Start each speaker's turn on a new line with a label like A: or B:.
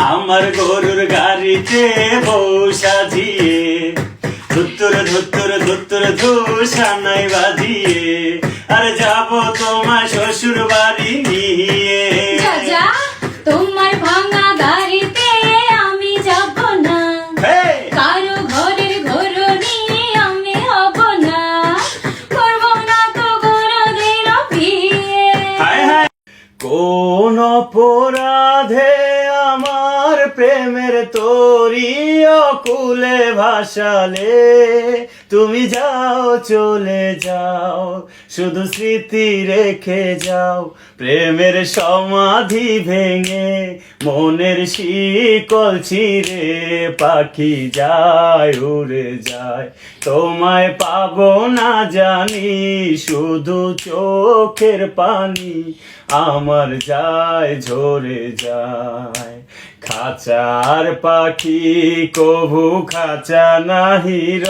A: আমার গরুর গাড়িতে বউ সাজিয়ে ধুত্তুর ধুত্তুর ধুত্তুর ধূসানাই বাজিয়ে আর যাব তোমার শ্বশুর বাড়ি নিয়ে।
B: যা তোমার ভাঙা গাড়িতে আমি যাব না, কারো ঘরের ঘরনি আমি হব না, করব না তো গরুদের বিয়ে।
A: কোন অপরাধে আমার প্রেমের তরি অকুলে ভাসালে, তুমি যাও চলে যাও শুধু স্মৃতি রেখে যাও। প্রেমের সমাধি ভেঙে মনের শিকল ছিঁড়ে পাখি যায় উড়ে যায়, তোমায় পাবো না জানি শুধু চোখের পানি আমার যায় ঝরে যায়। খাঁচার পাখি কভু খাঁচা নাহি র